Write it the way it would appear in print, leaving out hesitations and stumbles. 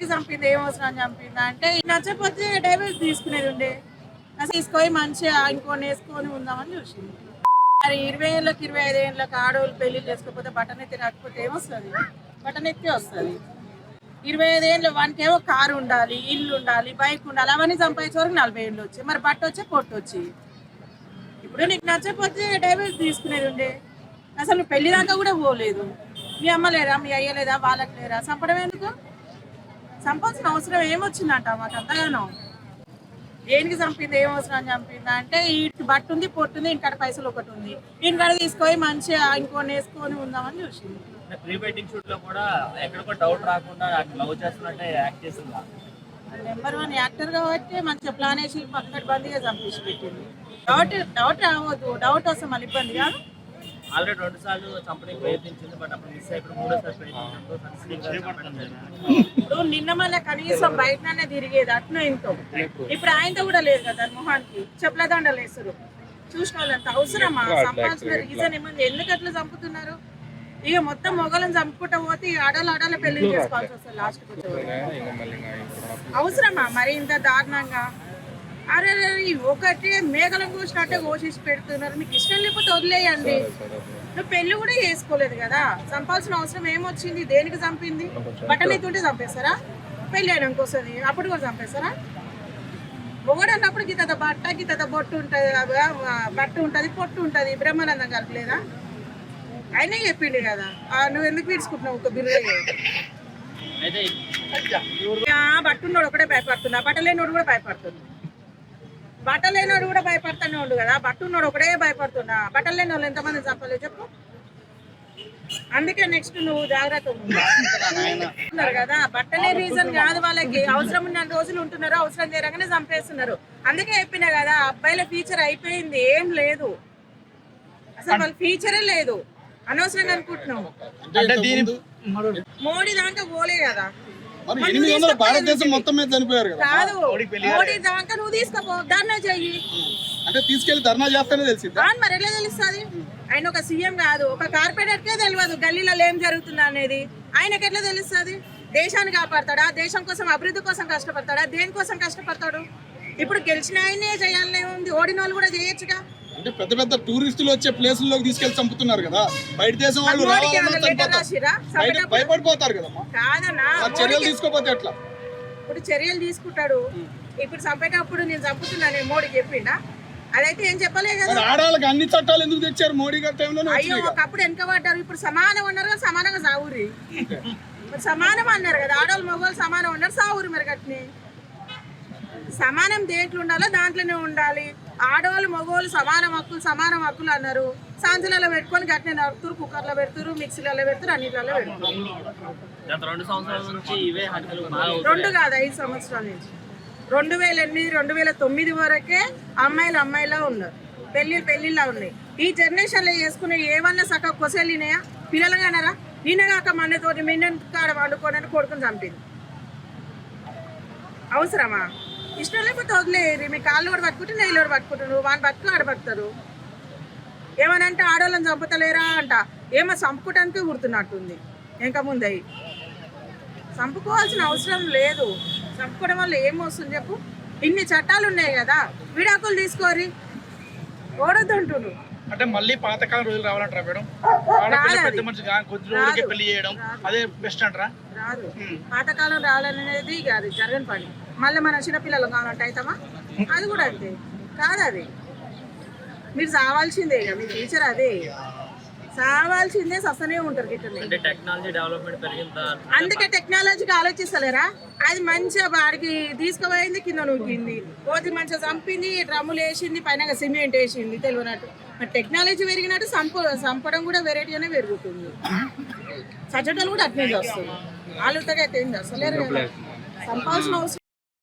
చంపింది ఏం అవసరం చంపిందా అంటే నచ్చకపోతే డైవర్స్ తీసుకునేది ఉండే అసలు తీసుకొని మంచిగా ఇంకొని వేసుకొని ఉందామని చూసింది. మరి 20 ఏళ్ళకి 25 ఏళ్ళకి ఆడవాళ్ళు పెళ్లి చేసుకోకపోతే బట్టన్ ఎత్తి రాకపోతే ఏమొస్తుంది? బట్టన్ ఎత్తి వస్తుంది. 25 ఏళ్ళు వానికేమో కారు ఉండాలి, ఇల్లు ఉండాలి, బైక్ ఉండాలి, అవన్నీ సంపాదించే వరకు 40 ఏళ్ళు వచ్చి మరి బట్ట వచ్చి పొట్టు వచ్చి ఇప్పుడు నీకు నచ్చకపోతే డైవర్స్ తీసుకునేది ఉండే అసలు నువ్వు పెళ్లి దాకా కూడా పోలేదు. మీ అమ్మ లేరా, మీ అయ్య లేదా, వాళ్ళకి లేరా? చంపడం ఎందుకు? చంపాల్సిన అవసరం ఏమొచ్చిందంట మాకు అంతగానో? దేనికి చంపింది ఏం అవసరం చంపిందా అంటే ఇటు బట్ట ఉంది, పొట్టుంది, ఇంటికాడ పైసలు ఒకటి ఉంది, ఇంటికాడ తీసుకొని మంచిగా ఇంకొని వేసుకొని ఉందామని చూసింది. ప్రీ వెడ్డింగ్ షూట్ లో కూడా ఎక్కడికో డౌట్ రాకుండా లవ్ చేస్తున్నట్టే యాక్ట్ చేసిందా? నెంబర్ 1 యాక్టర్ కాబట్టి మంచిగా ప్లాన్ వేసి పక్కటి బందిగా చంపేసి పెట్టింది. డౌట్ రావద్దు, డౌట్ వస్తే మళ్ళీ ఇబ్బంది కాదు. ఆల్రెడీ 2 సార్లు చంపడానికి ప్రయత్నించింది, బట్ అప్పుడు మిస్ అయిపోయి 3వ సారి ఇప్పుడు నిన్న మళ్ళీ కనీసం బయటనే తిరిగేది అట్నో ఇంకో. ఇప్పుడు ఆయనతో కూడా లేదు కదా మొహానికి చెప్పుల దండలు వేస్తారు. చూసిన వాళ్ళంత అవసరమా? సంపాల్సిన రీజన్ ఏముంది? ఎందుకు అట్లా చంపుతున్నారు? ఇక మొత్తం మొగలను చంపుకుంటా పోతే ఆడాల పెళ్లి చేసుకోవాల్సి వస్తుంది లాస్ట్కి వచ్చే. అవసరమా మరి ఇంత దారుణంగా? అరే ఒకటి మేఘలను కోసినట్టే కోసేసి పెడుతున్నారు. మీకు ఇష్టం లేకపోతే వదిలేయండి. నువ్వు పెళ్లి కూడా చేసుకోలేదు కదా, చంపాల్సిన అవసరం ఏమొచ్చింది? దేనికి చంపింది? బట్టలు ఎత్తుంటే చంపేస్తారా? పెళ్లి అయినాక వస్తుంది అప్పుడు కూడా చంపేస్తారా? మొగడు అన్నప్పుడు గిత బట్ట గిత బొట్టు ఉంటుంది, బట్ట ఉంటుంది, పొట్టు ఉంటుంది, బ్రహ్మానందం కలపలేదా? అయినా చెప్పిండు కదా. నువ్వు ఎందుకు పీడ్చుకుంటున్నావు ఒక బిల్లు? బట్టున్నోడు ఒకటే భయపడుతున్నా, బట్టలేనోడు కూడా భయపడుతుంది. బట్టలేనోడు కూడా భయపడుతూనే ఉండు కదా, బట్టున్నోడు ఒకటే భయపడుతున్నా. బట్టలు లేని వాళ్ళు ఎంతమంది చంపలేదు చెప్పు? అందుకే నెక్స్ట్ నువ్వు జాగ్రత్త ఉన్నారు కదా. బట్టలే రీజన్ కాదు, వాళ్ళకి అవసరం ఉన్న రోజులు ఉంటున్నారు, అవసరం తీరగానే చంపేస్తున్నారు. అందుకే చెప్పినా కదా, అబ్బాయిల ఫ్యూచర్ అయిపోయింది, ఏం లేదు అసలు. వాళ్ళ ఫ్యూచరే లేదు, అనవసరంగా అనుకుంటున్నావు. మోడీ దాంట్లో పోలే కదా, భారతదేశం మొత్తం మీద చనిపోయారు కదా. కాదు మోడీ దాకా నువ్వు తీసుకపో, ధర్నా చెయ్యి అంటే తీసుకెళ్లి ధర్నా చేస్తేనే తెలిసింది. మరి ఎట్లా తెలుస్తుంది? ఆయన ఒక సీఎం కాదు, ఒక కార్పొరేటర్కే తెలియదు గల్లీలలో ఏం జరుగుతుందా అనేది. ఆయనకి ఎట్లా తెలుస్తుంది? దేశాన్ని కాపాడతాడా? దేశం కోసం అభివృద్ధి కోసం కష్టపడతాడా? దేనికోసం కష్టపడతాడు? ఇప్పుడు గెలిచిన ఆయనే చేయాలనే ఉంది, ఓడిన వాళ్ళు కూడా చేయొచ్చుగా. అంటే పెద్ద పెద్ద టూరిస్టులు వచ్చే ప్లేసుల్లోకి తీసుకెళ్లి చంపుతున్నారు కదా, బయట దేశం వాళ్ళు భయపడిపోతారు కదా. కాదన్నా, చర్యలు తీసుకోపోతే ఎట్లా? ఇప్పుడు చర్యలు తీసుకుంటాడు. ఇప్పుడు చంపేటప్పుడు నేను చంపుతున్నాను మోడీ చెప్పిండా? అదైతే ఏం చెప్పలే కదా. ఆడవాళ్ళకి అన్ని చట్టాలు ఎందుకు తెచ్చారు మోడీ గారి టైంలో? అయ్యో ఒకప్పుడు వెనకబడ్డారు, ఇప్పుడు సమానం ఉన్నారు కదా, సమానంగా సావురి. సమానం అన్నారు కదా, ఆడవాళ్ళు మగవాళ్ళు సమానం ఉన్నారు, సావురి. మరి గట్ని సమానం దేంట్లో ఉండాలో దాంట్లోనే ఉండాలి. ఆడవాళ్ళు మగవాళ్ళు సమానం హక్కులు అన్నారు, సాంచులలో పెట్టుకొని గట్టినే నడుపుతారు, కుక్కర్లో పెడుతురు, మిక్సీలలో పెడుతురు, అన్నిట్లలో పెడుతురు. 2 సంవత్సరాల నుంచి ఇవే హత్యలు. 2 కాదు 5 సంవత్సరాల నుంచి. 2008 2009 వరకే అమ్మాయిలా ఉన్నారు, పెళ్ళిళ్ళ ఉన్నాయి. ఈ జనరేషన్లో చేసుకునే ఏమన్నా సక్క కొసెళ్ళినాయా? పిల్లలుగా అన్నారా? నిన్నగాక మన్నతోటి మిన్న కాడ వండుకోనని కొడుకుని చంపింది. అవసరమా? ఇష్టం లేకపోతే వదిలేరు. మీ కాళ్ళు కూడా పట్టుకుంటే నెయ్యిలో పట్టుకుంటారు, వాడిని పట్టుకు ఆడ పట్టుతారు. ఏమనంటే ఆడవాళ్ళని చంపుతలేరా అంట, ఏమో చంపుకోవటానికి గుర్తున్నట్టుంది. ఇంకా ముందయి చంపుకోవాల్సిన అవసరం లేదు. చంపుకోవడం వల్ల ఏమొస్తుంది చెప్పు? ఇన్ని చట్టాలు ఉన్నాయి కదా, విడాకులు తీసుకోరి, ఓడొద్దంటున్నారు. అంటే మళ్ళీ పాతకాలం రోజులు రావాలంటారా మేడం? పెద్ద మనిషిగా కొద్ది రోజులకే పెళ్లి చేయడం అదే బెస్ట్ అంటారా? రాదు, పాతకాలం రావాలనేది అది జరగని పని. మళ్ళీ మన చిన్నపిల్లలు కావాలంటే అవుతామా? అది కూడా అంతే కాదు. అది మీరు చావాల్సిందే, మీ ఫ్యూచర్ అదే, చావాల్సిందే, సస్తనే ఉంటారు గిట్టనే. టెక్నాలజీ డెవలప్మెంట్ పెరిగిందా? అందుకే టెక్నాలజీకి ఆలోచిస్తలేరా? అది మంచిగా వాడికి తీసుకుపోయింది, కింద నూకింది, పోతే మంచిగా చంపింది, డ్రమ్ములు వేసింది, పైన సిమెంట్ వేసింది, తెలియనట్టు. మరి టెక్నాలజీ పెరిగినట్టు చంపడం కూడా వెరైటీగానే పెరుగుతుంది. సచ్చటలు కూడా అట్నే చేస్తుంది. ఆలుతగా అయితే ఏం చేస్తలేరు కదా, చంపాల్సిన అవసరం